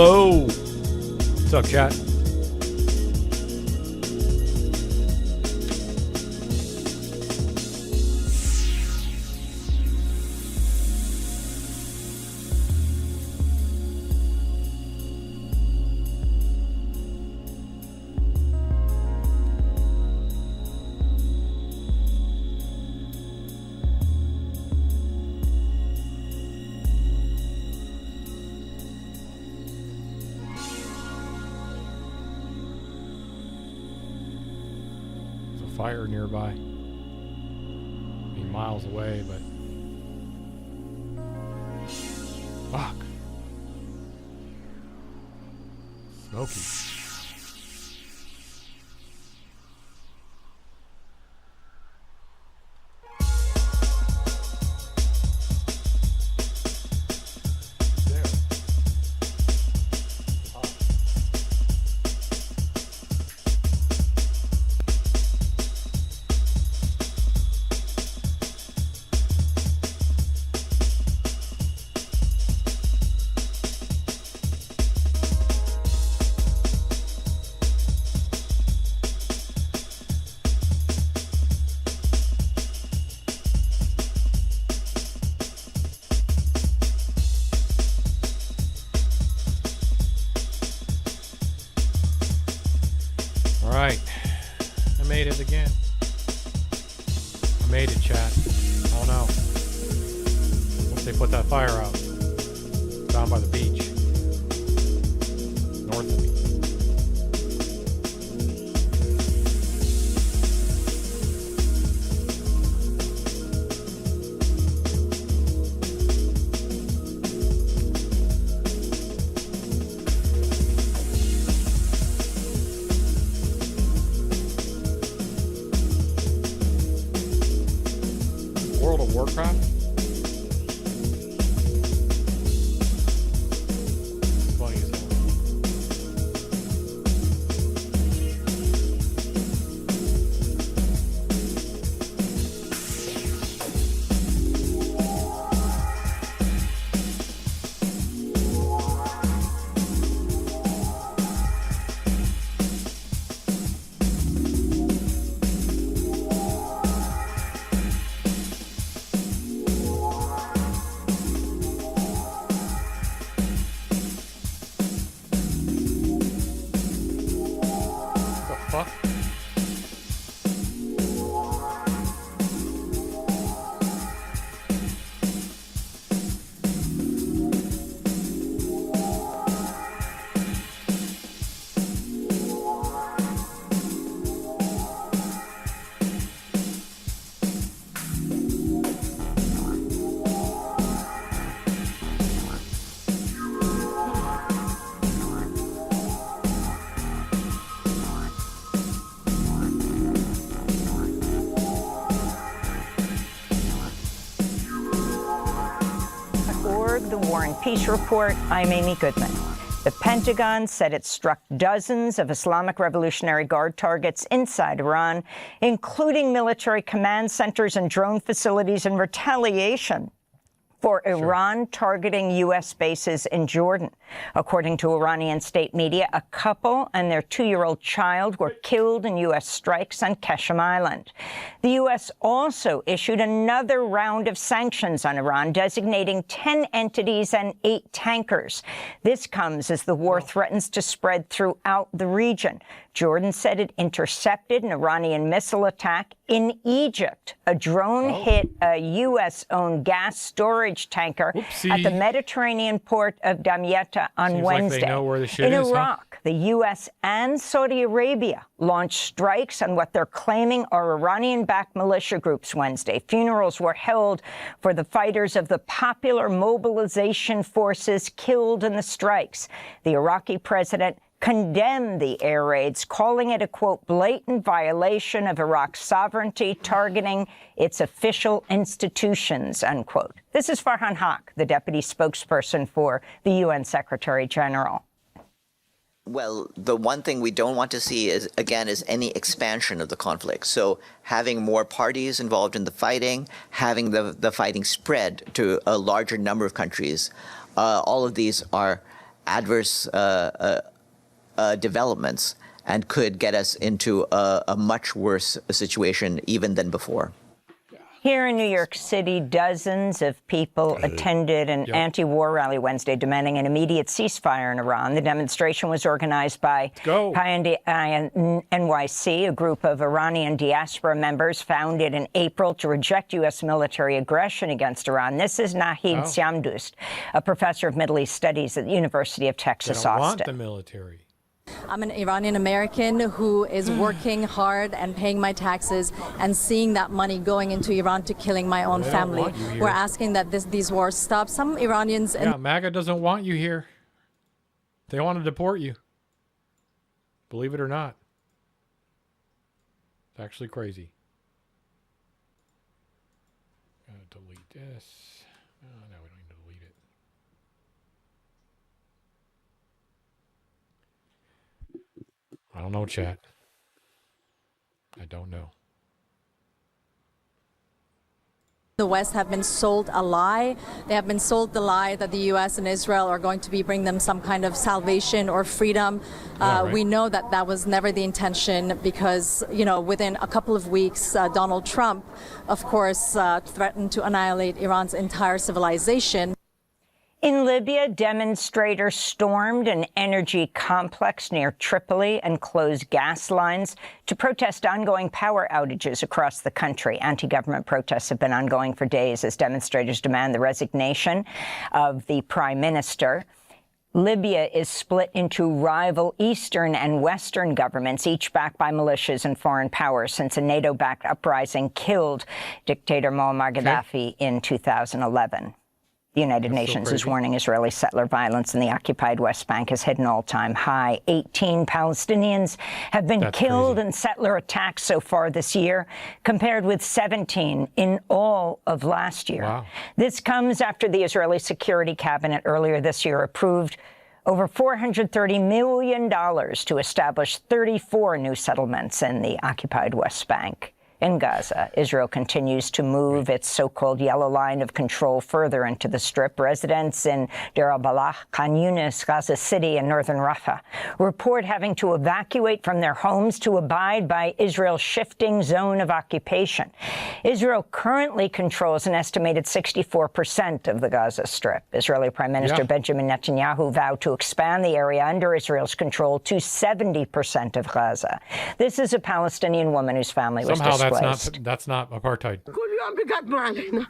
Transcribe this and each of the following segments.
Hello. What's up, chat? Fire nearby. I mean, miles away, but fuck. Smoky. Peace Report, I'm Amy Goodman. The Pentagon said it struck dozens of Islamic Revolutionary Guard targets inside Iran, including military command centers and drone facilities in retaliation for Iran targeting U.S. bases in Jordan. According to Iranian state media, a couple and their 2-year-old child were killed in U.S. strikes on Qeshm Island. The U.S. also issued another round of sanctions on Iran, designating 10 entities and 8 tankers. This comes as the war threatens to spread throughout the region. Jordan said it intercepted an Iranian missile attack in Egypt. A drone hit a U.S.-owned gas storage tanker at the Mediterranean port of Damietta on Wednesday. Like they know where the shit in is, Iraq, the U.S. and Saudi Arabia launched strikes on what they're claiming are Iranian-backed militia groups Wednesday. Funerals were held for the fighters of the Popular Mobilization Forces killed in the strikes. The Iraqi president condemned the air raids, calling it a, quote, blatant violation of Iraq's sovereignty, targeting its official institutions, unquote. This is Farhan Haq, the deputy spokesperson for the UN Secretary General. Well, the one thing we don't want to see is any expansion of the conflict. So having more parties involved in the fighting, having the fighting spread to a larger number of countries, all of these are adverse developments and could get us into a much worse situation even than before. Here in New York City, dozens of people attended an anti-war rally Wednesday demanding an immediate ceasefire in Iran. The demonstration was organized by NYC, a group of Iranian diaspora members founded in April to reject U.S. military aggression against Iran. This is Nahid Siamdoust, a professor of Middle East Studies at the University of Texas, Austin. Want the military. I'm an Iranian American who is working hard and paying my taxes and seeing that money going into Iran to killing my own family. We're asking that these wars stop. Some Iranians... MAGA doesn't want you here. They want to deport you. Believe it or not. It's actually crazy. Gotta delete this. Oh, no, we don't need to delete it. I don't know, chat. I don't know. The West have been sold a lie. They have been sold the lie that the U.S. and Israel are going to bring them some kind of salvation or freedom. We know that that was never the intention because, you know, within a couple of weeks, Donald Trump, of course, threatened to annihilate Iran's entire civilization. In Libya, demonstrators stormed an energy complex near Tripoli and closed gas lines to protest ongoing power outages across the country. Anti-government protests have been ongoing for days as demonstrators demand the resignation of the prime minister. Libya is split into rival Eastern and Western governments, each backed by militias and foreign powers, since a NATO-backed uprising killed dictator Muammar Gaddafi in 2011. The United Nations is warning Israeli settler violence in the occupied West Bank has hit an all-time high. 18 Palestinians have been killed in settler attacks so far this year, compared with 17 in all of last year. Wow. This comes after the Israeli Security Cabinet earlier this year approved over $430 million to establish 34 new settlements in the occupied West Bank. In Gaza, Israel continues to move its so-called yellow line of control further into the Strip. Residents in Deir al-Balah, Khan Yunis, Gaza City, and northern Rafah report having to evacuate from their homes to abide by Israel's shifting zone of occupation. Israel currently controls an estimated 64% of the Gaza Strip. Israeli Prime Minister Benjamin Netanyahu vowed to expand the area under Israel's control to 70% of Gaza. This is a Palestinian woman whose family was displaced. That's not apartheid.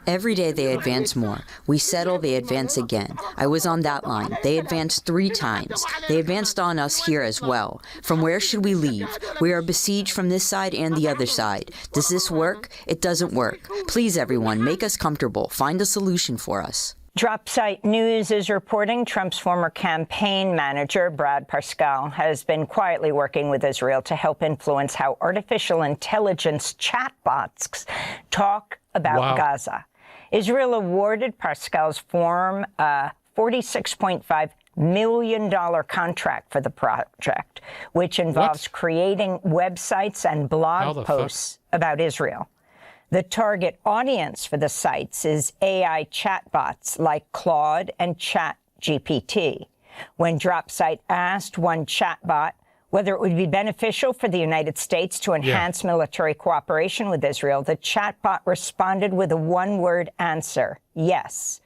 Every day they advance more. We settle, they advance again. I was on that line. They advanced 3 times. They advanced on us here as well. From where should we leave? We are besieged from this side and the other side. Does this work? It doesn't work. Please, everyone, make us comfortable. Find a solution for us. Dropsite News is reporting Trump's former campaign manager, Brad Parscale, has been quietly working with Israel to help influence how artificial intelligence chatbots talk about Gaza. Israel awarded Parscale's firm a $46.5 million contract for the project, which involves creating websites and blog posts about Israel. The target audience for the sites is AI chatbots like Claude and ChatGPT. When Dropsite asked one chatbot whether it would be beneficial for the United States to enhance military cooperation with Israel, the chatbot responded with a one-word answer: yes.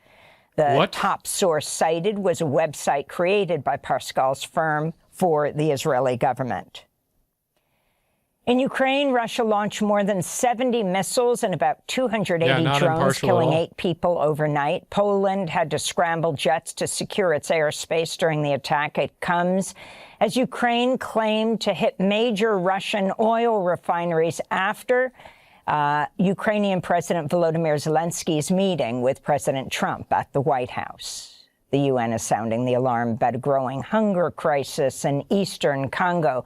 The top source cited was a website created by Parscale's firm for the Israeli government. In Ukraine, Russia launched more than 70 missiles and about 280 drones, killing 8 people overnight. Poland had to scramble jets to secure its airspace during the attack. It comes as Ukraine claimed to hit major Russian oil refineries after Ukrainian President Volodymyr Zelensky's meeting with President Trump at the White House. The UN is sounding the alarm about a growing hunger crisis in eastern Congo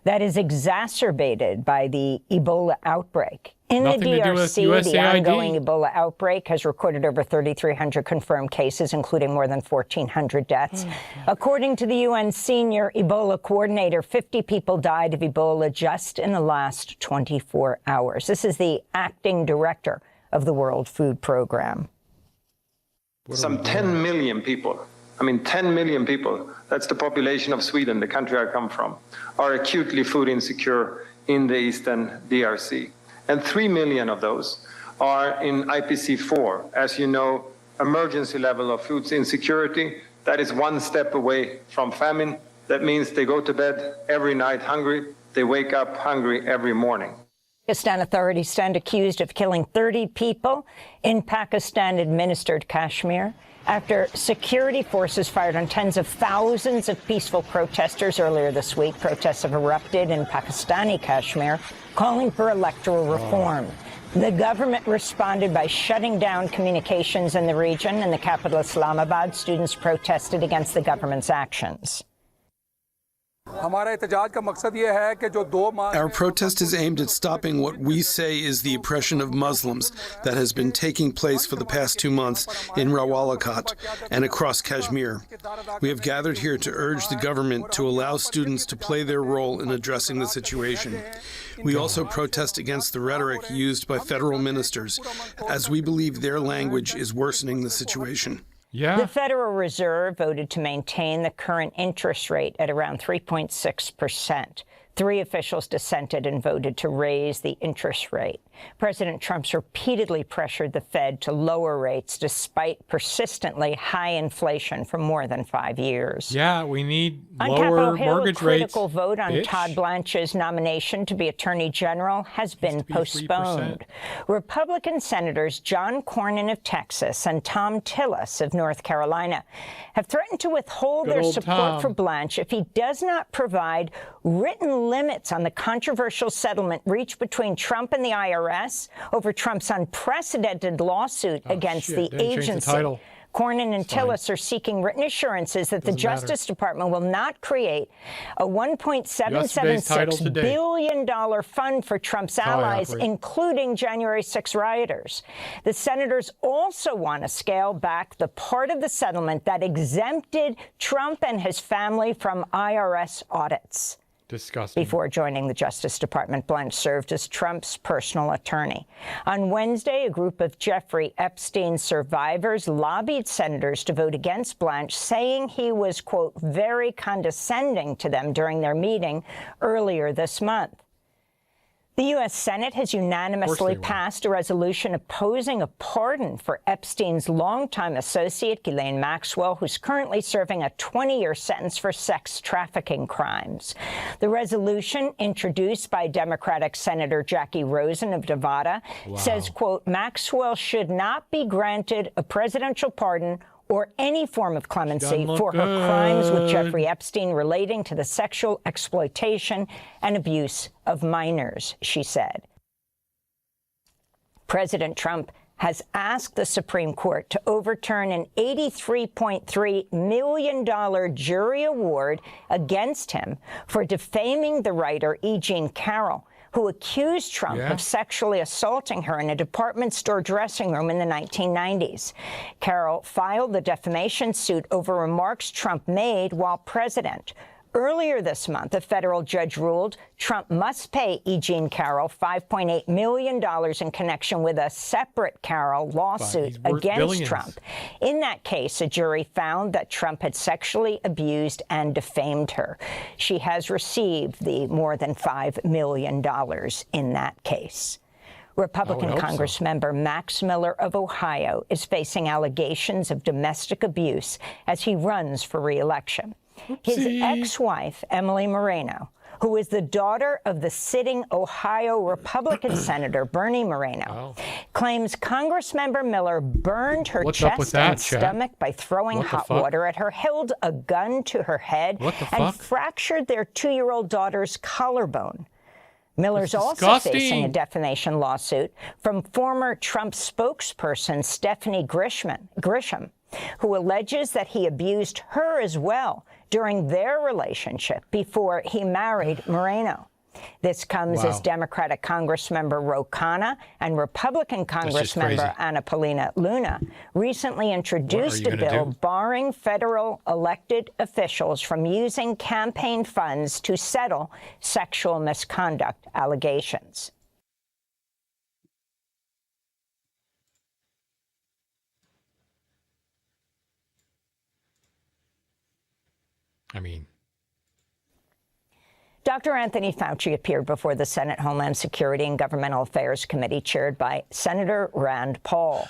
that is exacerbated by the Ebola outbreak. In the DRC, the ongoing Ebola outbreak has recorded over 3,300 confirmed cases, including more than 1,400 deaths. According to the UN senior Ebola coordinator, 50 people died of Ebola just in the last 24 hours. This is the acting director of the World Food Program. Some 10 million people I mean, 10 million people, that's the population of Sweden, the country I come from, are acutely food insecure in the eastern DRC. And 3 million of those are in IPC4. As you know, emergency level of food insecurity, that is one step away from famine. That means they go to bed every night hungry, they wake up hungry every morning. Pakistan authorities stand accused of killing 30 people in Pakistan-administered Kashmir after security forces fired on tens of thousands of peaceful protesters earlier this week. Protests have erupted in Pakistani Kashmir, calling for electoral reform. The government responded by shutting down communications in the region. In the capital, Islamabad, students protested against the government's actions. Our protest is aimed at stopping what we say is the oppression of Muslims that has been taking place for the past 2 months in Rawalakot and across Kashmir. We have gathered here to urge the government to allow students to play their role in addressing the situation. We also protest against the rhetoric used by federal ministers, as we believe their language is worsening the situation. Yeah. The Federal Reserve voted to maintain the current interest rate at around 3.6%. 3 officials dissented and voted to raise the interest rate. President Trump's repeatedly pressured the Fed to lower rates despite persistently high inflation for more than 5 years. Yeah, we need on lower Capitol Hill, mortgage a rates. critical vote on bitch. Todd Blanche's nomination to be Attorney General has been postponed. 3%. Republican Senators John Cornyn of Texas and Tom Tillis of North Carolina have threatened to withhold Good their old support Tom. for Blanche if he does not provide written limits on the controversial settlement reached between Trump and the IRS over Trump's unprecedented lawsuit against shit, the didn't change the agency. title. Cornyn and Tillis are seeking written assurances that the Justice Department will not create a $1.776 billion fund for Trump's allies, including January 6 rioters. The senators also want to scale back the part of the settlement that exempted Trump and his family from IRS audits. Disgusting. Before joining the Justice Department, Blanche served as Trump's personal attorney. On Wednesday, a group of Jeffrey Epstein survivors lobbied senators to vote against Blanche, saying he was, quote, very condescending to them during their meeting earlier this month. The U.S. Senate has unanimously passed a resolution opposing a pardon for Epstein's longtime associate, Ghislaine Maxwell, who's currently serving a 20-year sentence for sex trafficking crimes. The resolution, introduced by Democratic Senator Jackie Rosen of Nevada, says, quote, Maxwell should not be granted a presidential pardon or any form of clemency for her crimes with Jeffrey Epstein relating to the sexual exploitation and abuse of minors, she said. President Trump has asked the Supreme Court to overturn an $83.3 million jury award against him for defaming the writer E. Jean Carroll, who accused Trump of sexually assaulting her in a department store dressing room in the 1990s. Carroll filed the defamation suit over remarks Trump made while president. Earlier this month, a federal judge ruled Trump must pay E. Jean Carroll $5.8 million in connection with a separate Carroll lawsuit against Trump. In that case, a jury found that Trump had sexually abused and defamed her. She has received the more than $5 million in that case. Republican Congressmember Max Miller of Ohio is facing allegations of domestic abuse as he runs for re-election. His ex-wife, Emily Moreno, who is the daughter of the sitting Ohio Republican Senator Bernie Moreno, claims Congressmember Miller burned her chest and stomach by throwing hot water at her, held a gun to her head, and fractured their 2-year-old daughter's collarbone. Miller's also facing a defamation lawsuit from former Trump spokesperson Stephanie Grisham, who alleges that he abused her as well during their relationship before he married Moreno. This comes as Democratic Congressmember Ro Khanna and Republican Congressmember Anna Paulina Luna recently introduced a bill barring federal elected officials from using campaign funds to settle sexual misconduct allegations. I mean, Dr. Anthony Fauci appeared before the Senate Homeland Security and Governmental Affairs Committee chaired by Senator Rand Paul.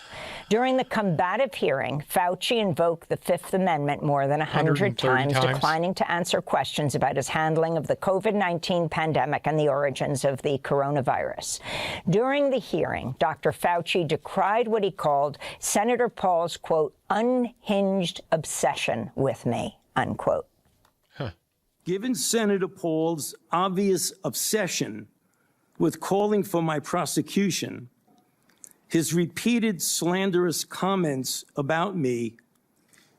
During the combative hearing, Fauci invoked the Fifth Amendment more than 100 times, declining to answer questions about his handling of the COVID-19 pandemic and the origins of the coronavirus. During the hearing, Dr. Fauci decried what he called Senator Paul's, quote, unhinged obsession with me, unquote. Given Senator Paul's obvious obsession with calling for my prosecution, his repeated slanderous comments about me,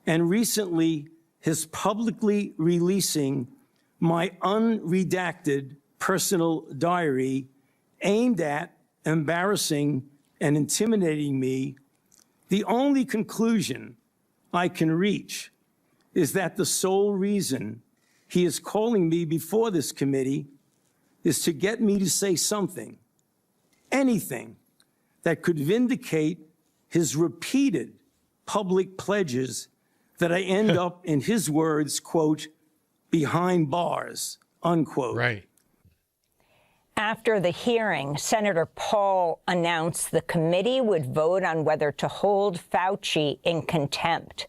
and recently his publicly releasing my unredacted personal diary aimed at embarrassing and intimidating me, the only conclusion I can reach is that the sole reason he is calling me before this committee is to get me to say something, anything, that could vindicate his repeated public pledges that I end up, in his words, quote, behind bars, unquote. Right. After the hearing, Senator Paul announced the committee would vote on whether to hold Fauci in contempt.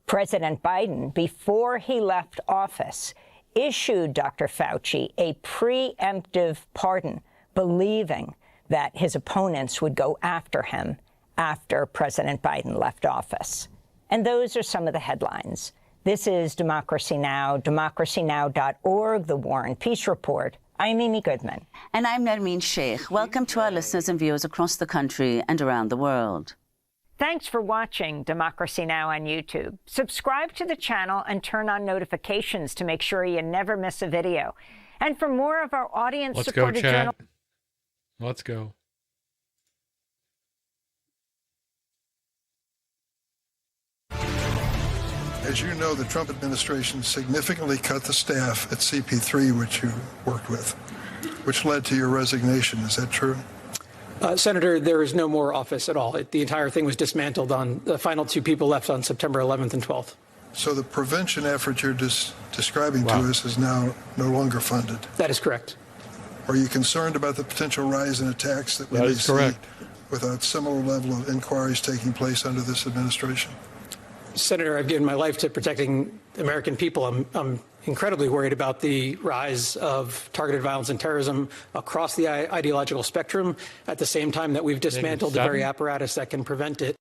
President Biden, before he left office, issued Dr. Fauci a preemptive pardon, believing that his opponents would go after him after President Biden left office. And those are some of the headlines. This is Democracy Now!, democracynow.org, The War and Peace Report. I'm Amy Goodman. And I'm Nermeen Sheikh. Welcome to our listeners and viewers across the country and around the world. Thanks for watching Democracy Now! On YouTube. Subscribe to the channel and turn on notifications to make sure you never miss a video. And for more of our audience-supported journal... Let's go. As you know, the Trump administration significantly cut the staff at CP3, which you worked with, which led to your resignation. Is that true? Senator, there is no more office at all. The entire thing was dismantled on the final two people left on September 11th and 12th. So the prevention effort you're describing to us is now no longer funded? That is correct. Are you concerned about the potential rise in attacks that we may see with a similar level of inquiries taking place under this administration? Senator, I've given my life to protecting American people. I'm incredibly worried about the rise of targeted violence and terrorism across the ideological spectrum at the same time that we've dismantled the very apparatus that can prevent it.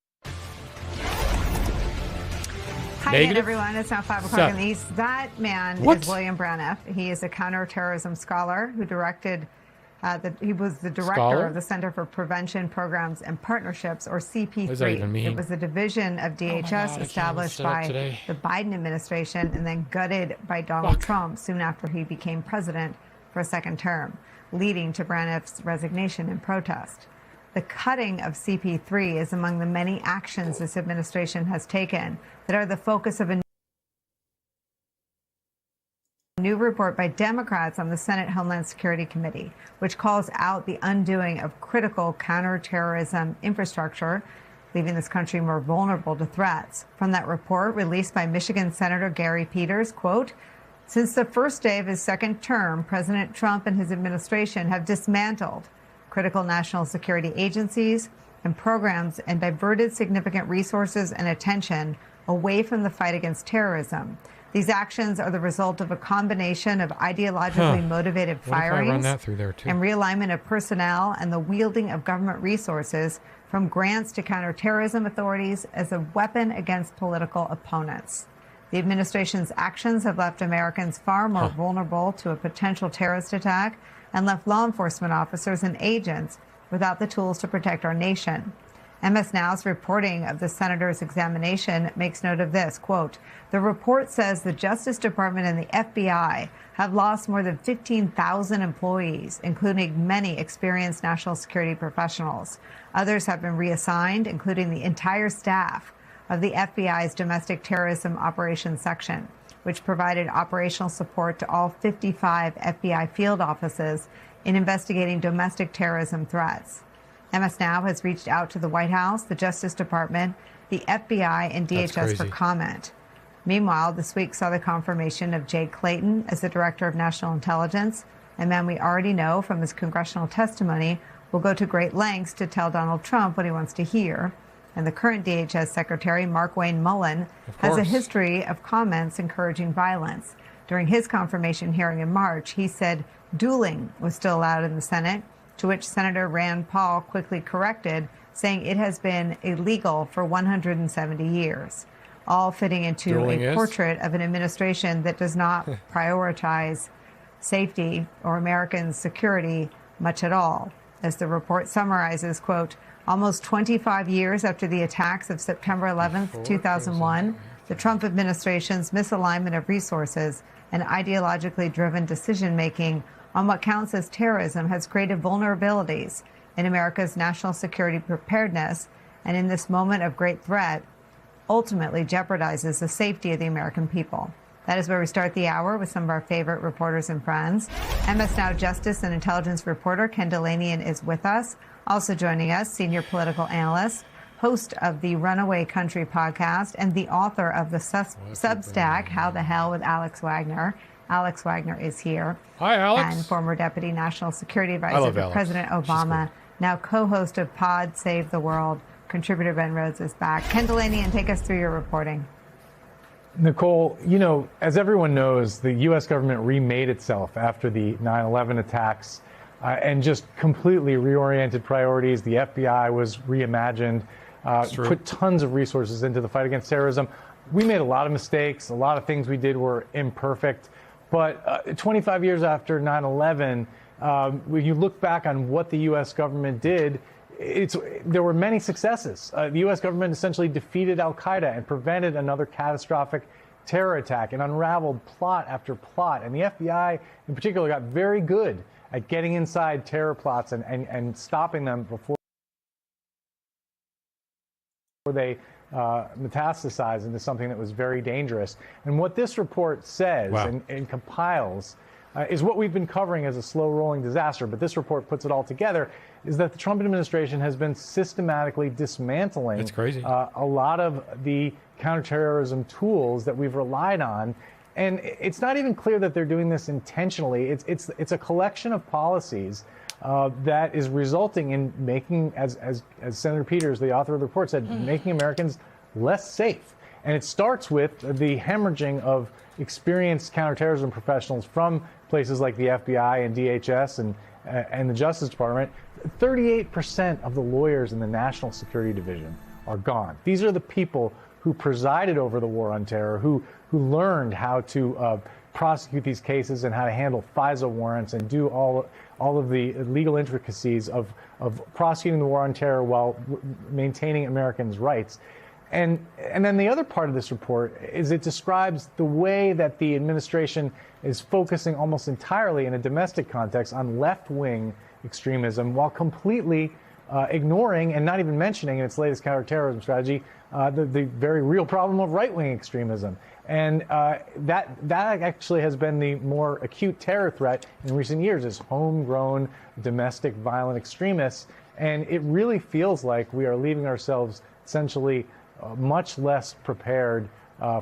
Hi again, everyone. It's now 5 o'clock in the East. That man is William Braniff. He is a counterterrorism scholar who directed he was the director of the Center for Prevention Programs and Partnerships, or CP3. What does that even mean? It was a division of DHS established by the Biden administration and then gutted by Donald Trump soon after he became president for a second term, leading to Braniff's resignation and protest. The cutting of CP3 is among the many actions this administration has taken that are the focus of a new report by Democrats on the Senate Homeland Security Committee, which calls out the undoing of critical counterterrorism infrastructure, leaving this country more vulnerable to threats. From that report released by Michigan Senator Gary Peters, quote, since the first day of his second term, President Trump and his administration have dismantled critical national security agencies and programs and diverted significant resources and attention away from the fight against terrorism. These actions are the result of a combination of ideologically motivated firings and realignment of personnel and the wielding of government resources from grants to counterterrorism authorities as a weapon against political opponents. The administration's actions have left Americans far more vulnerable to a potential terrorist attack and left law enforcement officers and agents without the tools to protect our nation. MS Now's reporting of the senator's examination makes note of this, quote, the report says the Justice Department and the FBI have lost more than 15,000 employees, including many experienced national security professionals. Others have been reassigned, including the entire staff of the FBI's Domestic Terrorism Operations Section, which provided operational support to all 55 FBI field offices in investigating domestic terrorism threats. MS Now has reached out to the White House, the Justice Department, the FBI, and DHS for comment. Meanwhile, this week saw the confirmation of Jay Clayton as the Director of National Intelligence, a man we already know from his congressional testimony will go to great lengths to tell Donald Trump what he wants to hear. And the current DHS Secretary, Mark Wayne Mullen, has a history of comments encouraging violence. During his confirmation hearing in March, he said dueling was still allowed in the Senate, to which Senator Rand Paul quickly corrected, saying it has been illegal for 170 years, all fitting into Dueling portrait of an administration that does not prioritize safety or Americans' security much at all. As the report summarizes, quote, almost 25 years after the attacks of September 11th, 2001, the Trump administration's misalignment of resources and ideologically driven decision-making on what counts as terrorism has created vulnerabilities in America's national security preparedness, and in this moment of great threat, ultimately jeopardizes the safety of the American people. That is where we start the hour with some of our favorite reporters and friends. MS Now Justice and Intelligence reporter Ken Delanian is with us. Also joining us, senior political analyst, host of the Runaway Country podcast, and the author of the Substack, How the Hell with Alex Wagner. Alex Wagner is here. Hi, Alex. And former Deputy National Security Advisor to President Obama, now co-host of Pod Save the World. Contributor Ben Rhodes is back. Ken Delanian, take us through your reporting. Nicole, you know, as everyone knows, the U.S. government remade itself after the 9/11 attacks and just completely reoriented priorities. The FBI was reimagined, put tons of resources into the fight against terrorism. We made a lot of mistakes. A lot of things we did were imperfect. But 25 years after 9/11, when you look back on what the U.S. government did, there were many successes. The U.S. government essentially defeated al-Qaeda and prevented another catastrophic terror attack and unraveled plot after plot. And the FBI, in particular, got very good at getting inside terror plots and stopping them before they metastasize into something that was very dangerous. And what this report says and compiles is what we've been covering as a slow-rolling disaster, but this report puts it all together, is that the Trump administration has been systematically dismantling a lot of the counterterrorism tools that we've relied on. And it's not even clear that they're doing this intentionally. It's a collection of policies that is resulting in making, as Senator Peters, the author of the report, said, making Americans less safe. And it starts with the hemorrhaging of experienced counterterrorism professionals from places like the FBI and DHS and the Justice Department. 38% of the lawyers in the National Security Division are gone. These are the people who presided over the war on terror, who learned how to prosecute these cases and how to handle FISA warrants and do all of the legal intricacies of prosecuting the war on terror while maintaining Americans' rights. And then the other part of this report is it describes the way that the administration is focusing almost entirely in a domestic context on left-wing extremism while completely ignoring and not even mentioning in its latest counterterrorism strategy the very real problem of right-wing extremism. And that actually has been the more acute terror threat in recent years, is homegrown domestic violent extremists. And it really feels like we are leaving ourselves essentially much less prepared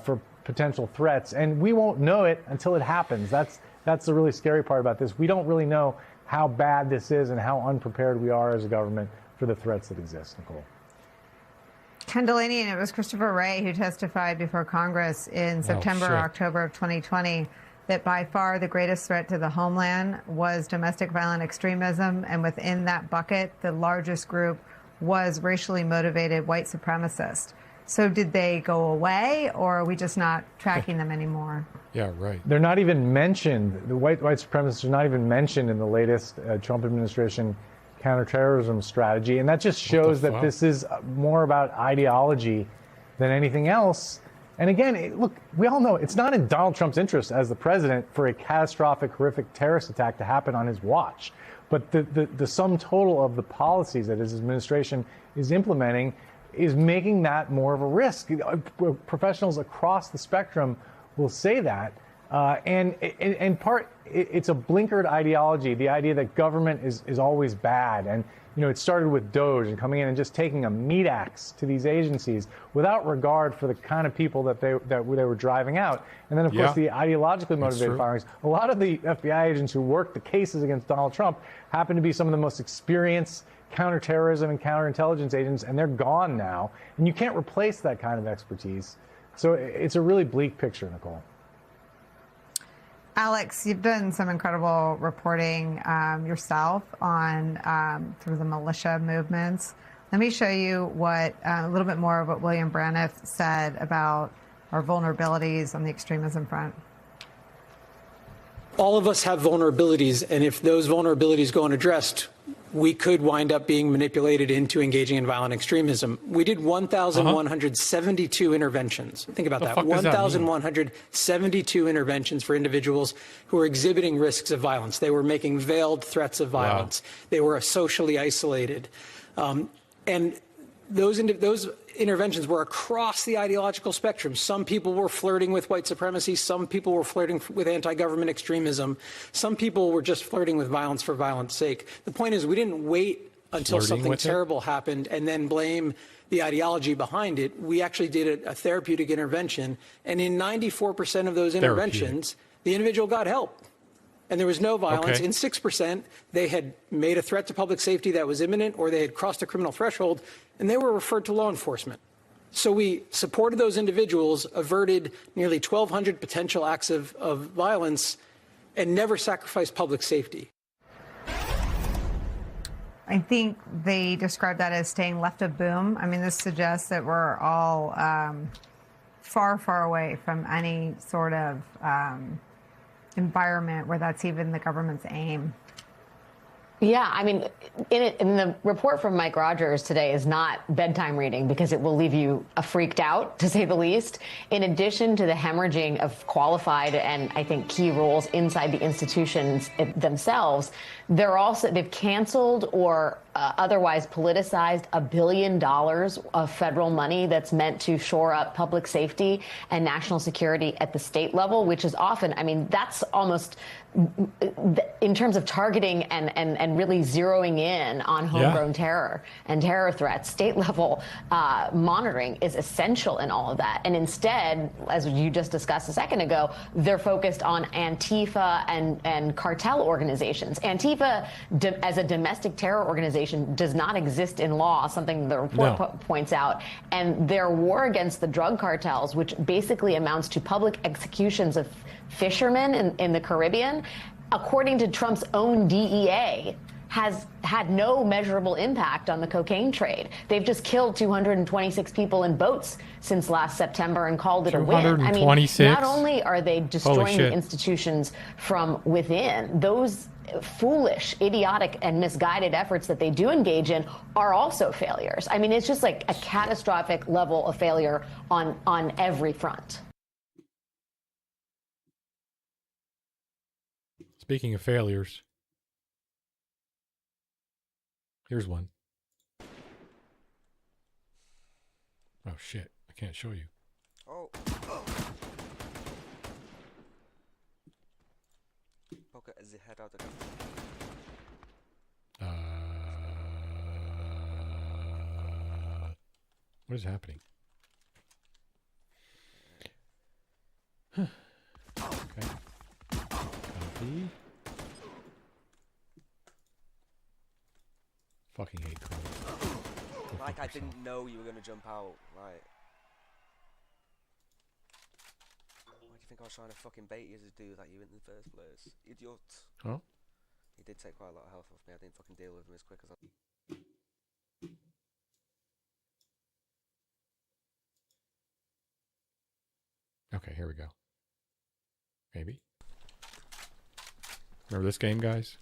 for potential threats, and we won't know it until it happens. That's the really scary part about this. We don't really know how bad this is and how unprepared we are as a government for the threats that exist, Nicole. Ken Delanian, it was Christopher Wray who testified before Congress in September or October of 2020 that by far the greatest threat to the homeland was domestic violent extremism, and within that bucket, the largest group was racially motivated white supremacists. So did they go away, or are we just not tracking them anymore? Yeah, right. They're not even mentioned. The white supremacists are not even mentioned in the latest Trump administration counterterrorism strategy. And that just shows that this is more about ideology than anything else. And again, look, we all know it's not in Donald Trump's interest as the president for a catastrophic, horrific terrorist attack to happen on his watch. But the sum total of the policies that his administration is implementing is making that more of a risk. Professionals across the spectrum will say that. And in part, it's a blinkered ideology, the idea that government is always bad. And You know, it started with DOGE and coming in and just taking a meat axe to these agencies without regard for the kind of people that they were driving out. And then, of course, the ideologically motivated firings. A lot of the FBI agents who worked the cases against Donald Trump happen to be some of the most experienced counterterrorism and counterintelligence agents, and they're gone now. And you can't replace that kind of expertise. So it's a really bleak picture, Nicole. Alex, you've done some incredible reporting yourself on through the militia movements. Let me show you what a little bit more of what William Braniff said about our vulnerabilities on the extremism front. All of us have vulnerabilities, and if those vulnerabilities go unaddressed, we could wind up being manipulated into engaging in violent extremism. We did 1,172 interventions. Think about that. 1,172 interventions for individuals who were exhibiting risks of violence. They were making veiled threats of violence. They were socially isolated. And those interventions were across the ideological spectrum. Some people were flirting with white supremacy. Some people were flirting with anti-government extremism. Some people were just flirting with violence for violence sake. The point is, we didn't wait until something terrible happened and then blame the ideology behind it. We actually did a therapeutic intervention. And in 94% of those interventions, the individual got help. And there was no violence. In 6%, they had made a threat to public safety that was imminent, or they had crossed a criminal threshold, and they were referred to law enforcement. So we supported those individuals, averted nearly 1,200 potential acts of violence, and never sacrificed public safety. I think they describe that as staying left of boom. I mean, this suggests that we're all far, far away from any sort of environment where that's even the government's aim. Yeah, I mean, in the report from Mike Rogers today is not bedtime reading, because it will leave you freaked out, to say the least. In addition to the hemorrhaging of qualified and, I think, key roles inside the institutions themselves, they've canceled or otherwise politicized $1 billion of federal money that's meant to shore up public safety and national security at the state level, which is often, I mean, that's almost, in terms of targeting and really zeroing in on homegrown terror and terror threats, state level monitoring is essential in all of that. And instead, as you just discussed a second ago, they're focused on Antifa and cartel organizations. Antifa, as a domestic terror organization, does not exist in law, something the report points out. And their war against the drug cartels, which basically amounts to public executions of fishermen in the Caribbean, according to Trump's own DEA, has had no measurable impact on the cocaine trade. They've just killed 226 people in boats since last September and called it a win. I mean, not only are they destroying the institutions from within, those foolish, idiotic, and misguided efforts that they do engage in are also failures. I mean, it's just like a catastrophic level of failure on every front. Speaking of failures, here's one. Oh, shit. I can't show you. Oh. Okay, the head out again. What is happening? Huh. Okay. Copy. Fucking hate code. Like, I didn't know you were going to jump out. Right. Why do you think I was trying to fucking bait you to do that you in the first place? Idiot. Oh? He did take quite a lot of health off me. I didn't fucking deal with him as quick as I... Okay, here we go. Maybe. Remember this game, guys?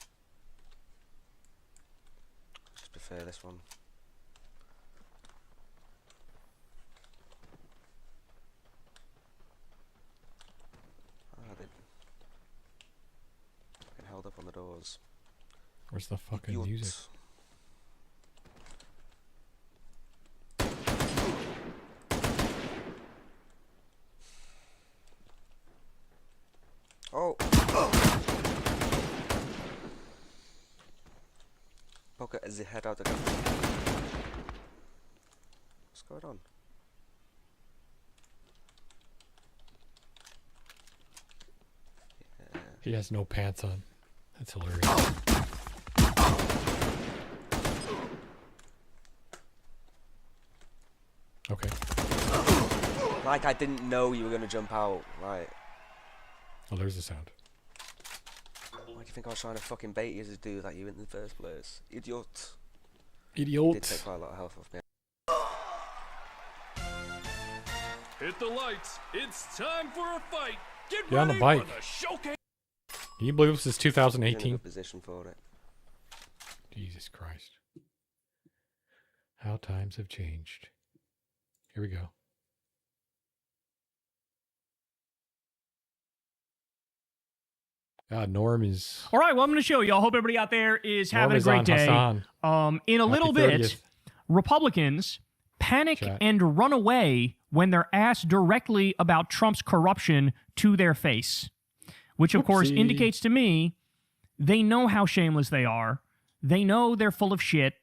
I just prefer this one. I did. Fucking held up on the doors. Where's the fucking music? Oh. Okay, his head out the gun. What's going on? Yeah. He has no pants on. That's hilarious. Okay. Like, I didn't know you were going to jump out. Like, Oh, there's the sound. why do you think I was trying to fucking bait you to do that you in the first place? Idiot. Idiot. You did take quite a lot of health off me. Hit the lights. It's time for a fight. Get Get on the ready bike. for the showcase. Can you believe this is You're in a 2018? good position for it. Jesus Christ. How times have changed. Here we go. Norm is... All right, well, I'm going to show you. I hope everybody out there is having Norm a is great on day. Hasan. In a Happy little bit, 30th. Republicans panic Chat. and run away when they're asked directly about Trump's corruption to their face, which, of course, Whoopsie. indicates to me they know how shameless they are. They know they're full of shit.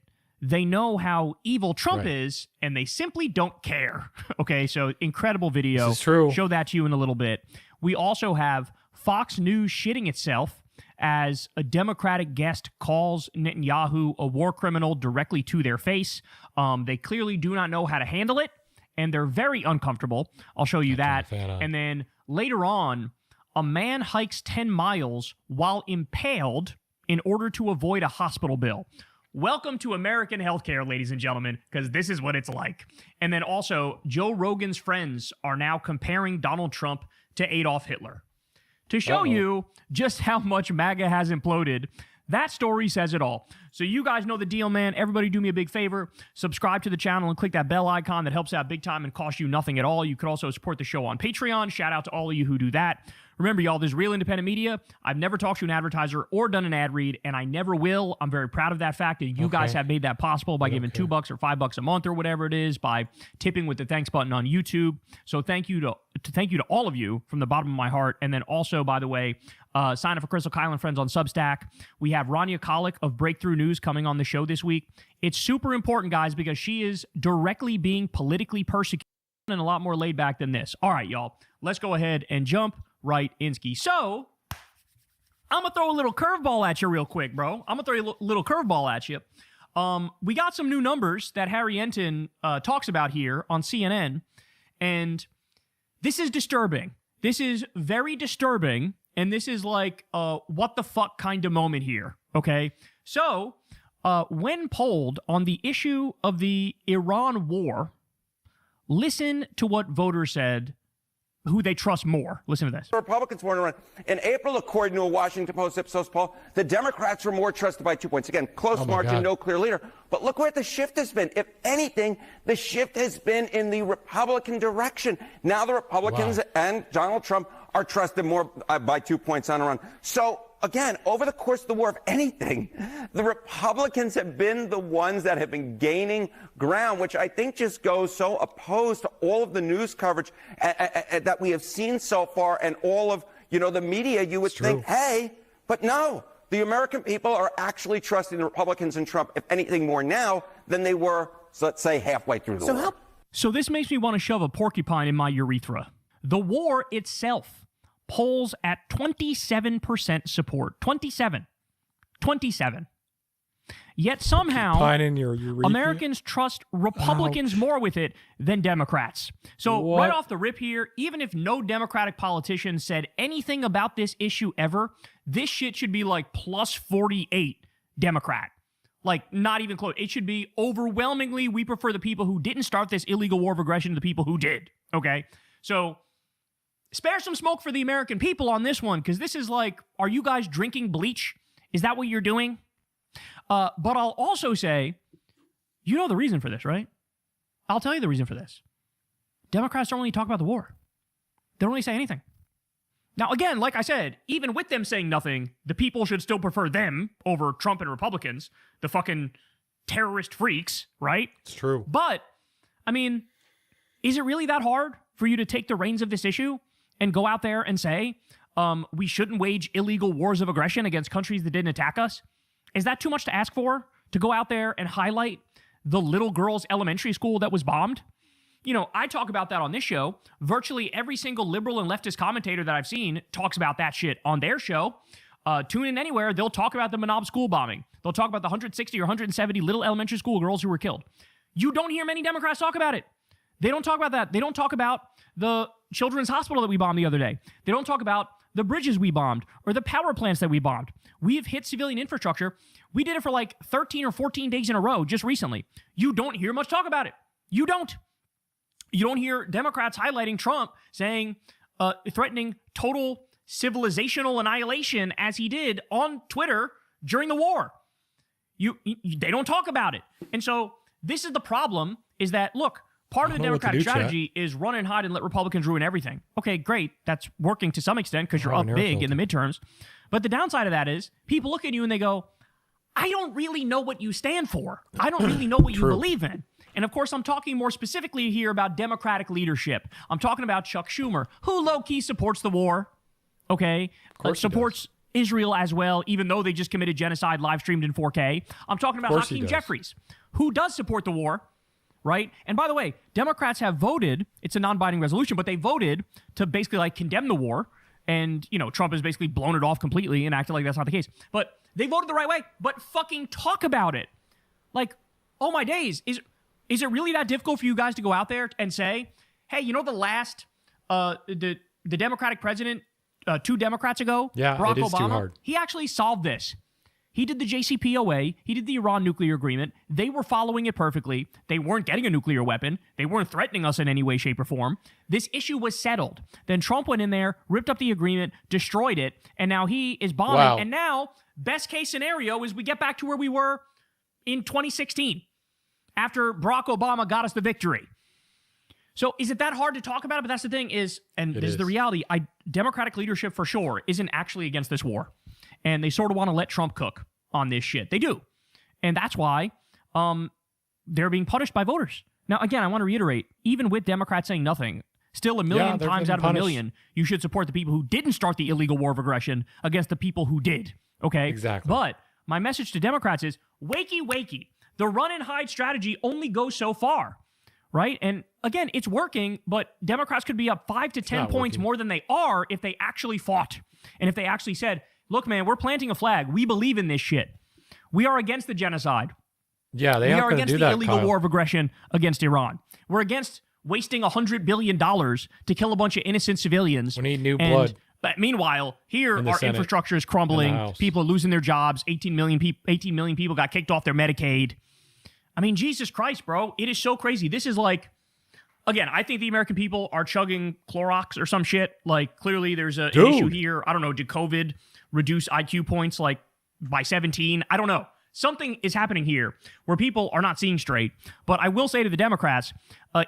They know how evil Trump Right. is, and they simply don't care. Okay, so incredible video. This is true. Show that to you in a little bit. We also have Fox News shitting itself as a Democratic guest calls Netanyahu a war criminal directly to their face. They clearly do not know how to handle it, and they're very uncomfortable. I'll show you that. fan on. And then later on, a man hikes 10 miles while impaled in order to avoid a hospital bill. Welcome to American healthcare, ladies and gentlemen, because this is what it's like. And then also, Joe Rogan's friends are now comparing Donald Trump to Adolf Hitler. To show you just how much MAGA has imploded, that story says it all. So you guys know the deal, man. Everybody do me a big favor. Subscribe to the channel and click that bell icon. That helps out big time and costs you nothing at all. You could also support the show on Patreon. Shout out to all of you who do that. Remember, y'all, there's real independent media. I've never talked to an advertiser or done an ad read, and I never will. I'm very proud of that fact, and you guys have made that possible by giving $2 or $5 a month or whatever it is, by tipping with the thanks button on YouTube. So thank you to all of you from the bottom of my heart. And then also, by the way, sign up for Crystal Kyle and Friends on Substack. We have Rania Kalik of Breakthrough News coming on the show this week. It's super important, guys, because she is directly being politically persecuted and a lot more laid back than this. All right, y'all, let's go ahead and jump right in ski. So I'm going to throw a little curveball at you real quick, bro. I'm going to throw a little curveball at you. We got some new numbers that Harry Enton talks about here on CNN, and this is disturbing. This is very disturbing, and this is like what the fuck kind of moment here, okay? So when polled on the issue of the Iran war, listen to what voters said, who they trust more. Listen to this. The Republicans weren't around. In April, according to a Washington Post Ipsos poll, the Democrats were more trusted by 2 points. Again, close margin, no clear leader. But look where the shift has been. If anything, the shift has been in the Republican direction. Now the Republicans and Donald Trump are trusted more by 2 points on Iran. So, again, over the course of the war, if anything, the Republicans have been the ones that have been gaining ground, which I think just goes so opposed to all of the news coverage that we have seen so far and all of, the media. You would think, hey, but no, the American people are actually trusting the Republicans and Trump, if anything, more now than they were, so let's say, halfway through the war. So this makes me want to shove a porcupine in my urethra. The war itself polls at 27% support. 27. Yet somehow, Pine in your urethra? Americans trust Republicans more with it than Democrats. So right off the rip here, even if no Democratic politician said anything about this issue ever, this shit should be like plus 48 Democrat. Like, not even close. It should be overwhelmingly, we prefer the people who didn't start this illegal war of aggression to the people who did. Okay? So spare some smoke for the American people on this one, because this is like, are you guys drinking bleach? Is that what you're doing? But I'll also say, you know the reason for this, right? I'll tell you the reason for this. Democrats don't really talk about the war. They don't really say anything. Now, again, like I said, even with them saying nothing, the people should still prefer them over Trump and Republicans, the fucking terrorist freaks, right? It's true. But, I mean, is it really that hard for you to take the reins of this issue and go out there and say, we shouldn't wage illegal wars of aggression against countries that didn't attack us? Is that too much to ask for? to go out there and highlight the little girl's elementary school that was bombed? You know, I talk about that on this show. Virtually every single liberal and leftist commentator that I've seen talks about that shit on their show. Tune in anywhere, they'll talk about the Manab school bombing. They'll talk about the 160 or 170 little elementary school girls who were killed. You don't hear many Democrats talk about it. They don't talk about that. They don't talk about the children's hospital that we bombed the other day. They don't talk about the bridges we bombed or the power plants that we bombed. We've hit civilian infrastructure. We did it for like 13 or 14 days in a row just recently. You don't hear much talk about it. You don't. You don't hear Democrats highlighting Trump saying, threatening total civilizational annihilation as he did on Twitter during the war. They don't talk about it. And so this is the problem, is that, look, part of the Democratic strategy is run and hide and let Republicans ruin everything. Okay, great. That's working to some extent because you're up big in the midterms. But the downside of that is people look at you and they go, I don't really know what you stand for. I don't really know what you believe in. And of course, I'm talking more specifically here about Democratic leadership. I'm talking about Chuck Schumer, who low-key supports the war, okay? Supports Israel as well, even though they just committed genocide live streamed in 4K. I'm talking about Hakeem Jeffries, who does support the war, right? And by the way, Democrats have voted, it's a non-binding resolution, but they voted to basically like condemn the war. And, you know, Trump has basically blown it off completely and acted like that's not the case. But they voted the right way, but fucking talk about it. Like, oh my days, is it really that difficult for you guys to go out there and say, hey, you know, the last, the Democratic president, 2 Democrats ago, Barack Obama, too hard. He actually solved this. He did the JCPOA. He did the Iran nuclear agreement. They were following it perfectly. They weren't getting a nuclear weapon. They weren't threatening us in any way, shape, or form. This issue was settled. Then Trump went in there, ripped up the agreement, destroyed it, and now he is bombing. Wow. And now, best case scenario is we get back to where we were in 2016 after Barack Obama got us the victory. So is it that hard to talk about it? But that's the thing is, and this is the reality, Democratic leadership for sure isn't actually against this war. And they sort of want to let Trump cook on this shit. They do. And that's why they're being punished by voters. Now, again, I want to reiterate, even with Democrats saying nothing, still a million times out of a million, you should support the people who didn't start the illegal war of aggression against the people who did. Okay? Exactly. But my message to Democrats is, wakey, wakey. The run and hide strategy only goes so far. Right? And again, it's working, but Democrats could be up 5 to 10 points more than they are if they actually fought. And if they actually said, look, man, we're planting a flag. We believe in this shit. We are against the genocide. Yeah, we are against the illegal war of aggression against Iran. We're against wasting $100 billion to kill a bunch of innocent civilians. We need new blood. But meanwhile, here our Senate, infrastructure is crumbling. People are losing their jobs. 18 million people got kicked off their Medicaid. I mean, Jesus Christ, bro. It is so crazy. This is like, again, I think the American people are chugging Clorox or some shit. Like, clearly there's an issue here. I don't know. Did COVID reduce IQ points like by 17? I don't know. Something is happening here where people are not seeing straight. But I will say to the Democrats,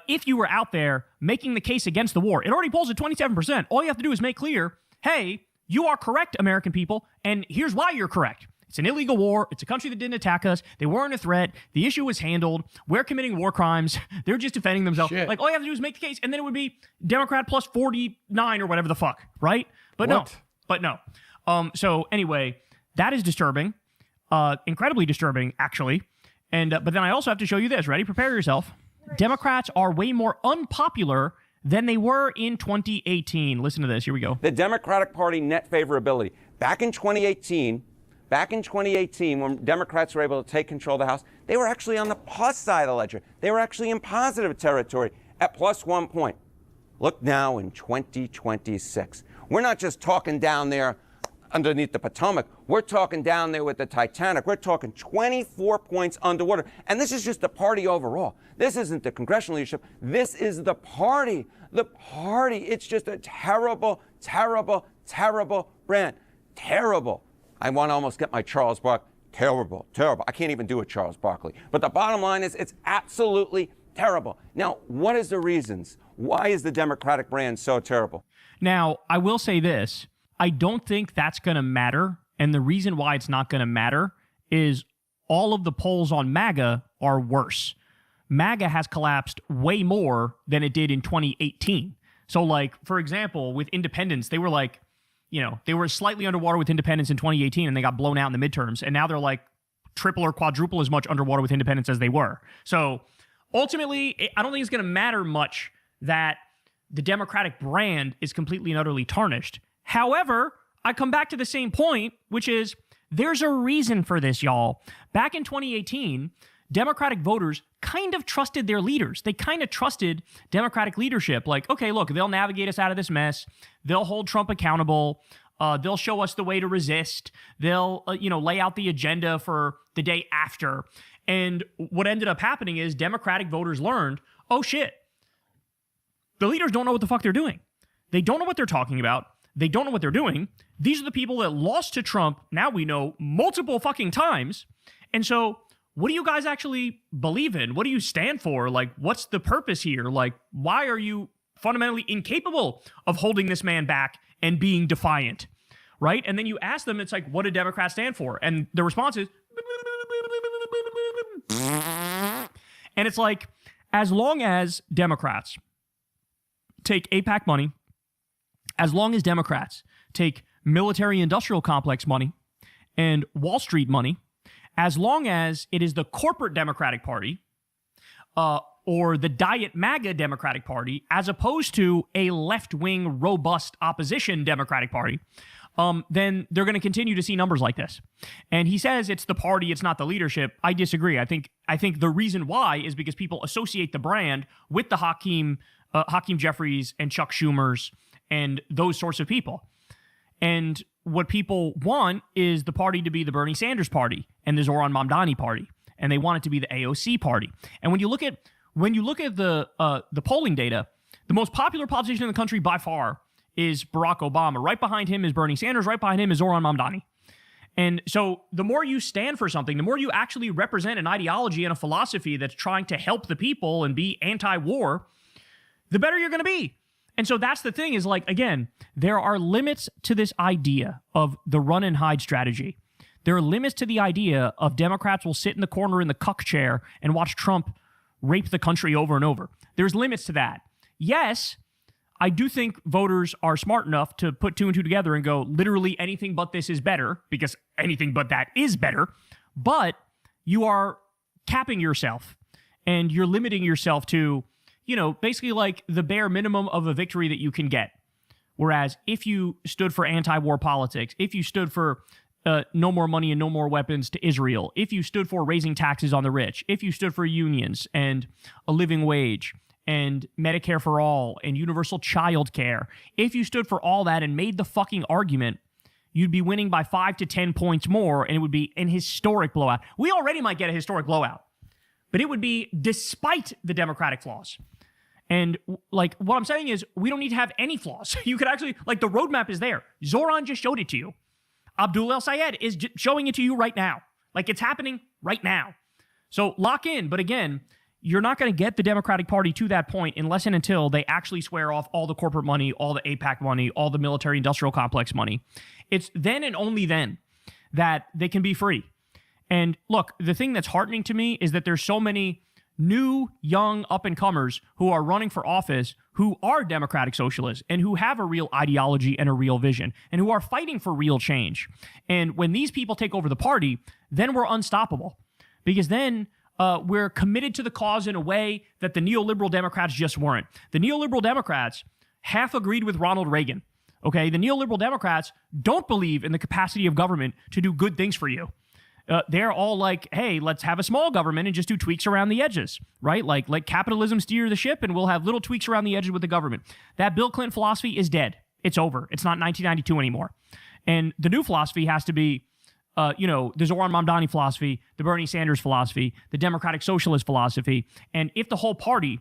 if you were out there making the case against the war, it already polls at 27%. All you have to do is make clear, hey, you are correct, American people, and here's why you're correct. It's an illegal war. It's a country that didn't attack us. They weren't a threat. The issue was handled. We're committing war crimes. They're just defending themselves. Shit. Like, all you have to do is make the case, and then it would be Democrat plus 49 or whatever the fuck, right? But no. So anyway, that is disturbing. Incredibly disturbing, actually. And but then I also have to show you this. Ready? Prepare yourself. Democrats are way more unpopular than they were in 2018. Listen to this. Here we go. The Democratic Party net favorability. Back in 2018, when Democrats were able to take control of the House, they were actually on the plus side of the ledger. They were actually in positive territory at plus 1 point. Look now in 2026. We're not just talking down there underneath the Potomac. We're talking down there with the Titanic. We're talking 24 points underwater. And this is just the party overall. This isn't the congressional leadership. This is the party. The party. It's just a terrible, terrible, terrible brand. Terrible. I want to almost get my Charles Barkley. Terrible, terrible. I can't even do a Charles Barkley. But the bottom line is it's absolutely terrible. Now, what is the reasons? Why is the Democratic brand so terrible? Now, I will say this. I don't think that's going to matter. And the reason why it's not going to matter is all of the polls on MAGA are worse. MAGA has collapsed way more than it did in 2018. So, like, for example, with independents, they were like, you know, they were slightly underwater with independents in 2018 and they got blown out in the midterms. And now they're like triple or quadruple as much underwater with independence as they were. So ultimately, I don't think it's going to matter much that the Democratic brand is completely and utterly tarnished. However, I come back to the same point, which is there's a reason for this, y'all. Back in 2018, Democratic voters kind of trusted their leaders. They kind of trusted Democratic leadership. Like, okay, look, they'll navigate us out of this mess. They'll hold Trump accountable. They'll show us the way to resist. They'll, lay out the agenda for the day after. And what ended up happening is Democratic voters learned, oh shit, the leaders don't know what the fuck they're doing. They don't know what they're talking about. They don't know what they're doing. These are the people that lost to Trump, now we know, multiple fucking times. And so what do you guys actually believe in? What do you stand for? Like, what's the purpose here? Like, why are you fundamentally incapable of holding this man back and being defiant, right? And then you ask them, it's like, what do Democrats stand for? And the response is, and it's like, as long as Democrats take AIPAC money, as long as Democrats take military-industrial complex money and Wall Street money, as long as it is the corporate Democratic Party or the Diet MAGA Democratic Party, as opposed to a left-wing, robust opposition Democratic Party, then they're going to continue to see numbers like this. And he says it's the party, it's not the leadership. I disagree. I think the reason why is because people associate the brand with the Hakeem Jeffries and Chuck Schumers and those sorts of people. And what people want is the party to be the Bernie Sanders party and the Zoran Mamdani party, and they want it to be the AOC party. And when you look at the polling data, the most popular politician in the country by far is Barack Obama. Right behind him is Bernie Sanders. Right behind him is Zoran Mamdani. And so the more you stand for something, the more you actually represent an ideology and a philosophy that's trying to help the people and be anti-war, the better you're going to be. And so that's the thing is, like, again, there are limits to this idea of the run and hide strategy. There are limits to the idea of Democrats will sit in the corner in the cuck chair and watch Trump rape the country over and over. There's limits to that. Yes, I do think voters are smart enough to put two and two together and go, literally anything but this is better, because anything but that is better. But you are capping yourself and you're limiting yourself to, basically like the bare minimum of a victory that you can get. Whereas if you stood for anti-war politics, if you stood for no more money and no more weapons to Israel, if you stood for raising taxes on the rich, if you stood for unions and a living wage and Medicare for all and universal child care, if you stood for all that and made the fucking argument, you'd be winning by 5 to 10 points more, and it would be an historic blowout. We already might get a historic blowout, but it would be despite the Democratic flaws. And like what I'm saying is we don't need to have any flaws. You could actually, like, the roadmap is there. Zoran just showed it to you. Abdul El Sayed is showing it to you right now. Like, it's happening right now. So lock in. But again, you're not going to get the Democratic Party to that point unless and until they actually swear off all the corporate money, all the AIPAC money, all the military industrial complex money. It's then and only then that they can be free. And look, the thing that's heartening to me is that there's so many new, young up-and-comers who are running for office who are democratic socialists and who have a real ideology and a real vision and who are fighting for real change. And when these people take over the party, then we're unstoppable, because then we're committed to the cause in a way that the neoliberal Democrats just weren't. The neoliberal Democrats half agreed with Ronald Reagan. Okay, the neoliberal Democrats don't believe in the capacity of government to do good things for you. They're all like, hey, let's have a small government and just do tweaks around the edges, right? Like let capitalism steer the ship and we'll have little tweaks around the edges with the government. That Bill Clinton philosophy is dead. It's over. It's not 1992 anymore. And the new philosophy has to be, the Zoran Mamdani philosophy, the Bernie Sanders philosophy, the Democratic Socialist philosophy. And if the whole party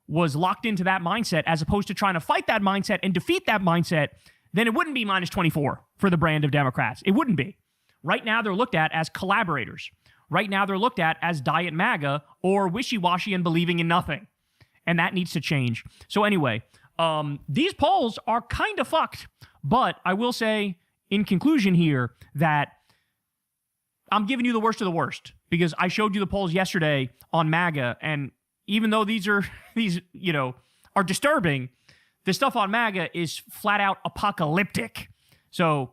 was locked into that mindset as opposed to trying to fight that mindset and defeat that mindset, then it wouldn't be minus 24 for the brand of Democrats. It wouldn't be. Right now, they're looked at as collaborators. Right now, they're looked at as Diet MAGA or wishy-washy and believing in nothing. And that needs to change. So anyway, these polls are kind of fucked. But I will say, in conclusion here, that I'm giving you the worst of the worst, because I showed you the polls yesterday on MAGA, and even though these are disturbing, the stuff on MAGA is flat out apocalyptic. So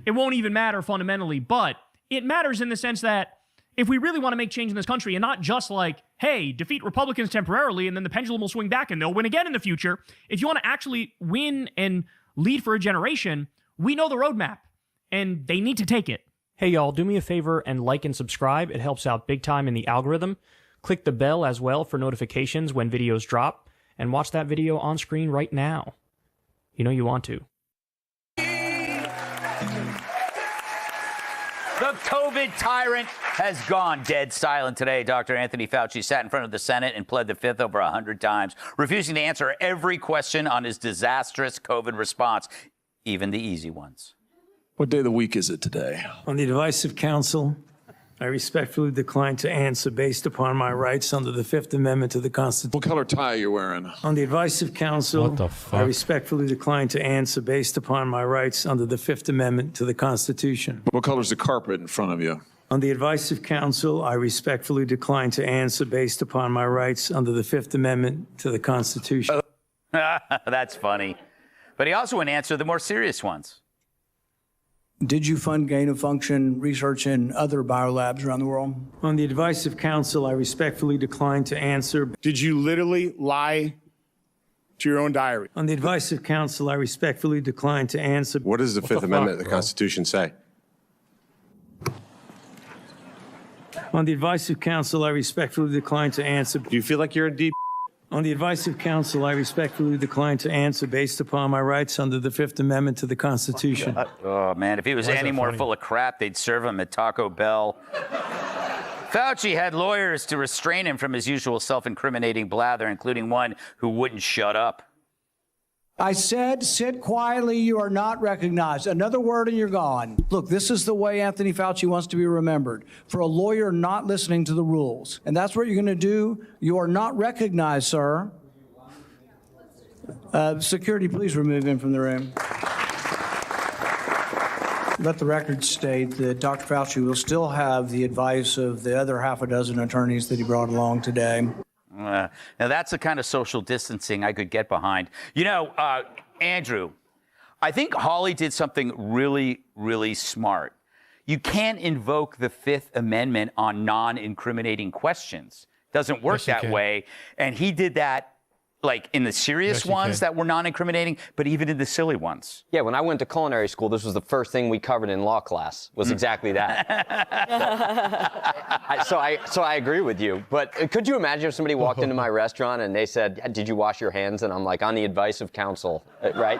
it won't even matter fundamentally, but it matters in the sense that if we really want to make change in this country and not just like, hey, defeat Republicans temporarily and then the pendulum will swing back and they'll win again in the future. If you want to actually win and lead for a generation, we know the roadmap and they need to take it. Hey, y'all, do me a favor and like and subscribe. It helps out big time in the algorithm. Click the bell as well for notifications when videos drop and watch that video on screen right now. You know you want to. The COVID tyrant has gone dead silent today. Dr. Anthony Fauci sat in front of the Senate and pled the fifth over 100 times, refusing to answer every question on his disastrous COVID response, even the easy ones. What day of the week is it today? On the advice of counsel, I respectfully decline to answer based upon my rights under the Fifth Amendment to the Constitution. What color tie are you wearing? On the advice of counsel, What the fuck? I respectfully decline to answer based upon my rights under the Fifth Amendment to the Constitution. What color is the carpet in front of you? On the advice of counsel, I respectfully decline to answer based upon my rights under the Fifth Amendment to the Constitution. That's funny. But he also wouldn't answer the more serious ones. Did you fund gain-of-function research in other biolabs around the world? On the advice of counsel, I respectfully decline to answer. Did you literally lie to your own diary? On the advice of counsel, I respectfully decline to answer. What does the Fifth Amendment of the Constitution say? On the advice of counsel, I respectfully decline to answer. Do you feel like you're in deep? On the advice of counsel, I respectfully decline to answer based upon my rights under the Fifth Amendment to the Constitution. Oh, man, if he was any more full of crap, they'd serve him at Taco Bell. Fauci had lawyers to restrain him from his usual self-incriminating blather, including one who wouldn't shut up. I said, sit quietly, you are not recognized. Another word and you're gone. Look, this is the way Anthony Fauci wants to be remembered, for a lawyer not listening to the rules. And that's what you're going to do. You are not recognized, sir. Security, please remove him from the room. Let the record state that Dr. Fauci will still have the advice of the other half a dozen attorneys that he brought along today. Now, that's the kind of social distancing I could get behind. You know, Andrew, I think Hawley did something really, really smart. You can't invoke the Fifth Amendment on non-incriminating questions. Doesn't work that way. And he did that, like, in the serious ones that were non-incriminating, but even in the silly ones. Yeah, when I went to culinary school, this was the first thing we covered in law class, was exactly that. So I agree with you. But could you imagine if somebody walked into my restaurant and they said, did you wash your hands? And I'm like, on the advice of counsel, right?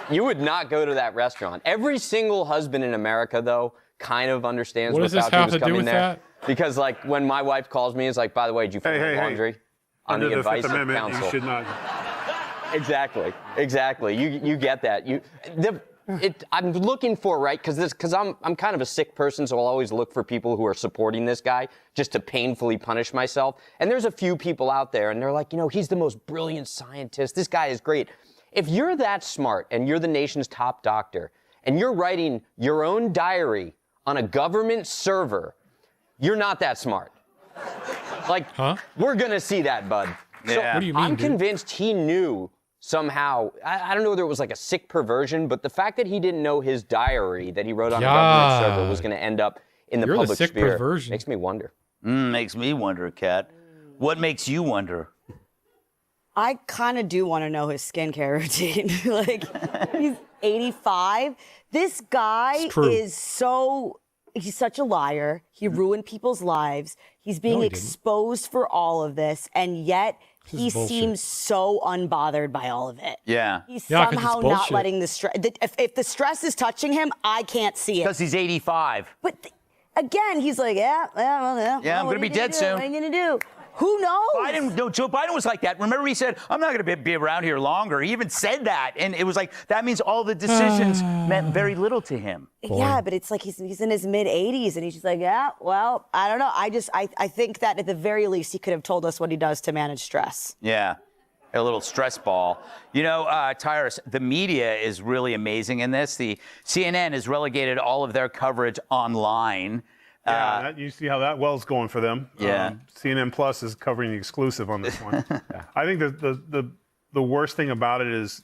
You would not go to that restaurant. Every single husband in America, though, kind of understands what what does this have to do with there. Because, like, when my wife calls me, it's like, by the way, did you fold the laundry? On Under the advice Fifth of Amendment, counsel. you should not. Exactly. You get that. I'm looking for, right, because I'm kind of a sick person, so I'll always look for people who are supporting this guy just to painfully punish myself. And there's a few people out there, and they're like, you know, he's the most brilliant scientist. This guy is great. If you're that smart and you're the nation's top doctor and you're writing your own diary on a government server, you're not that smart. Like, we're going to see that, bud. Yeah. So What do you mean, I'm dude? convinced he knew somehow. I don't know whether it was like a sick perversion, but the fact that he didn't know his diary that he wrote on a government server was going to end up in the public sick sphere perversion. makes me wonder. Makes me wonder, Kat. What makes you wonder? I kind of do want to know his skincare routine. Like, he's 85. This guy is he's such a liar. He ruined people's lives. He's being exposed for all of this, and yet he seems so unbothered by all of it. Yeah. He's somehow not letting the stress. If the stress is touching him, I can't see it. Because he's 85. But again, he's like, yeah, I'm going to be dead soon. What are you going to do? Who knows? Joe Biden was like that. Remember, he said, I'm not going to be around here longer. He even said that. And it was like, that means all the decisions meant very little to him. Yeah, but it's like he's in his mid-80s, and he's just like, yeah, well, I don't know. I think that at the very least, he could have told us what he does to manage stress. Yeah, a little stress ball. You know, Tyrus, the media is really amazing in this. The CNN has relegated all of their coverage online. Yeah, you see how that well's going for them. Yeah. CNN Plus is covering the exclusive on this one. I think the worst thing about it is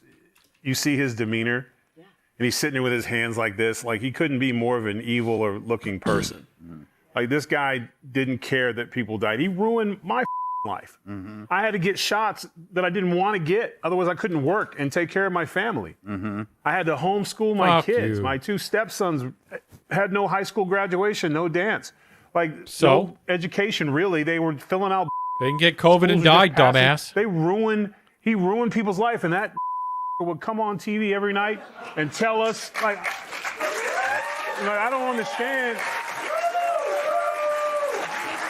you see his demeanor, and he's sitting there with his hands like this, like he couldn't be more of an evil or looking person. Like, this guy didn't care that people died. He ruined my life. Mm-hmm. I had to get shots that I didn't want to get. Otherwise, I couldn't work and take care of my family. Mm-hmm. I had to homeschool my Fuck kids. you. My 2 stepsons had no high school graduation, no dance. Like, So? no education, really. They were filling out. They can get COVID and schools die, just passing. dumbass. He ruined people's life, and that would come on TV every night and tell us, like I don't understand.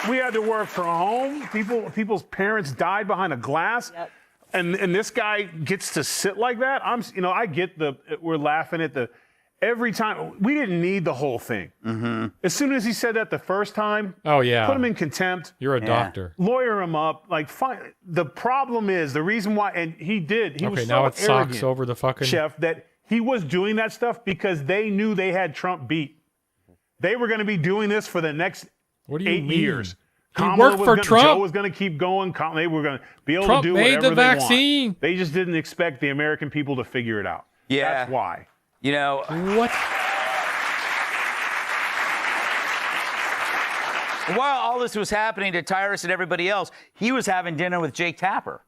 We had to work from home. People's parents died behind a glass. Yep. And this guy gets to sit like that. I get we're laughing at every time. We didn't need the whole thing. Mm-hmm. As soon as he said that the first time, Oh, yeah. put him in contempt. You're a doctor. Lawyer him up. Like, fine. The problem is the reason why, and he did. He was Okay, so now it arrogant, sucks over the fucking... Chef, that he was doing that stuff because they knew they had Trump beat. They were going to be doing this for the next What do you 8 mean? years. He Kamala worked was for gonna- Trump. Joe was going to keep going. They were going to be able Trump to do made whatever the they vaccine. want. They just didn't expect the American people to figure it out. Yeah. That's why. You know, what? While all this was happening to Tyrus and everybody else, he was having dinner with Jake Tapper,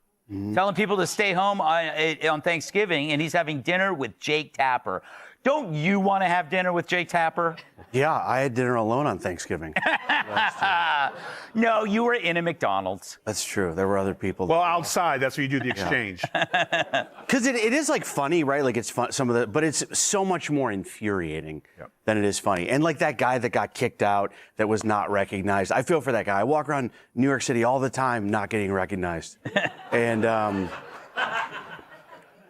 telling people to stay home on Thanksgiving, and he's having dinner with Jake Tapper. Don't you want to have dinner with Jake Tapper? Yeah, I had dinner alone on Thanksgiving. No, you were in a McDonald's. That's true. There were other people. Well, outside, that's where you do the exchange. Because it is like funny, right? Like it's fun, but it's so much more infuriating than it is funny. And like that guy that got kicked out that was not recognized. I feel for that guy. I walk around New York City all the time not getting recognized. And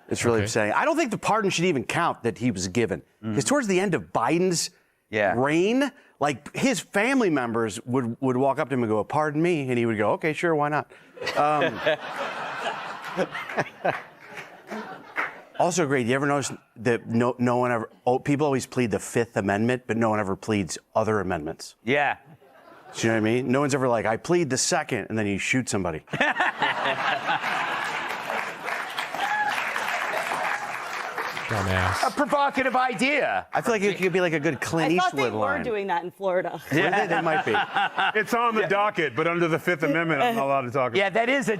it's really upsetting. I don't think the pardon should even count that he was given. Because towards the end of Biden's reign, like his family members would walk up to him and go, "Pardon me," and he would go, "Okay, sure, why not?" Also great. You ever notice that no one ever? People always plead the Fifth Amendment, but no one ever pleads other amendments. Yeah. Do you know what I mean? No one's ever like, "I plead the Second," and then you shoot somebody. Dumbass. A provocative idea. I feel like it could be like a good Clint I thought Eastwood they were line. doing that in Florida. Yeah, they might be. It's on the docket, but under the Fifth Amendment, I'm not allowed to talk about it. Yeah, that's a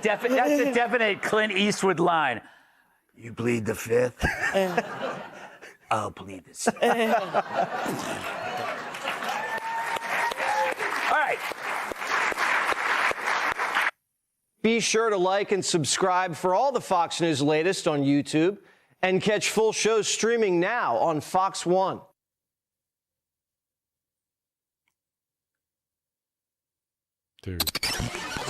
definite Clint Eastwood line. You plead the Fifth? I'll plead the Sixth. All right. Be sure to like and subscribe for all the Fox News latest on YouTube and catch full shows streaming now on Fox One. Dude.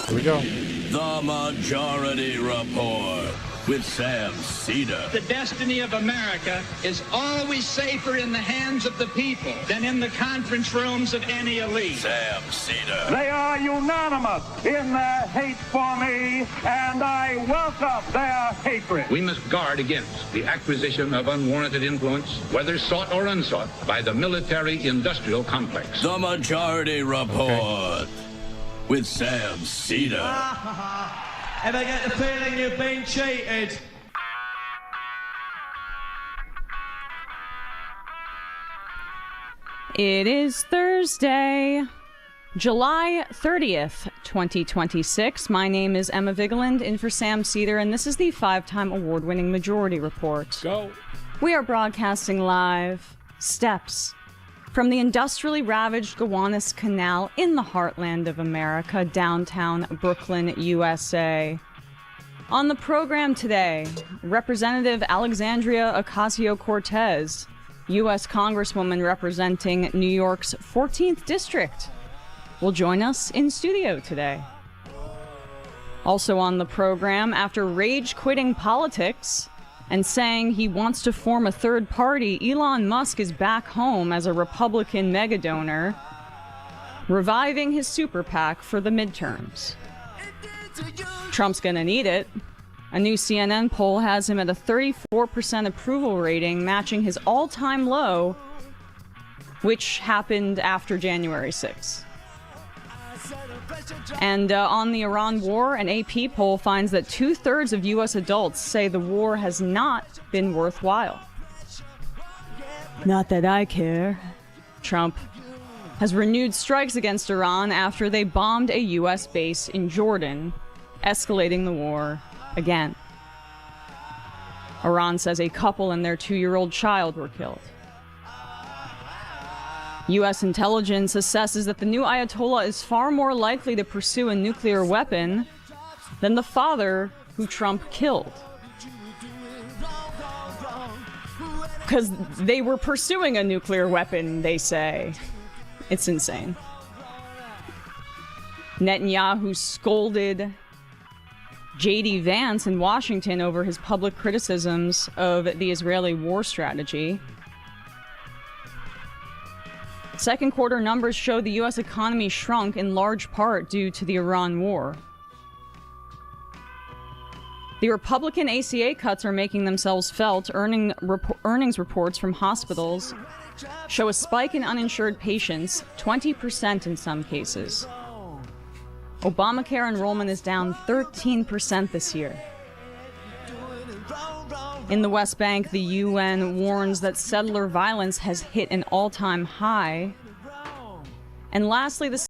Here we go. The Majority Report with Sam Cedar. The destiny of America is always safer in the hands of the people than in the conference rooms of any elite. Sam Cedar. They are unanimous in their hate for me, and I welcome their hatred. We must guard against the acquisition of unwarranted influence, whether sought or unsought, by the military-industrial complex. The Majority Report with Sam Cedar. Ever get the feeling you've been cheated? It is Thursday, July 30th, 2026. My name is Emma Vigeland, in for Sam Cedar, and this is the 5-time award-winning Majority Report. Go. We are broadcasting live, steps from the industrially ravaged Gowanus Canal in the heartland of America, downtown Brooklyn, USA. On the program today, Representative Alexandria Ocasio-Cortez, U.S. Congresswoman representing New York's 14th District, will join us in studio today. Also on the program, after rage-quitting politics and saying he wants to form a third party, Elon Musk is back home as a Republican megadonor, reviving his super PAC for the midterms. Trump's gonna need it. A new CNN poll has him at a 34% approval rating, matching his all-time low, which happened after January 6th. And on the Iran war, an AP poll finds that 2/3 of U.S. adults say the war has not been worthwhile. Not that I care. Trump has renewed strikes against Iran after they bombed a U.S. base in Jordan, escalating the war again. Iran says a couple and their 2-year-old child were killed. U.S. intelligence assesses that the new Ayatollah is far more likely to pursue a nuclear weapon than the father who Trump killed. Because they were pursuing a nuclear weapon, they say. It's insane. Netanyahu scolded J.D. Vance in Washington over his public criticisms of the Israeli war strategy. Second quarter numbers show the U.S. economy shrunk in large part due to the Iran war. The Republican ACA cuts are making themselves felt. Earnings reports from hospitals show a spike in uninsured patients, 20% in some cases. Obamacare enrollment is down 13% this year. In the West Bank, the UN warns that settler violence has hit an all-time high. And lastly, the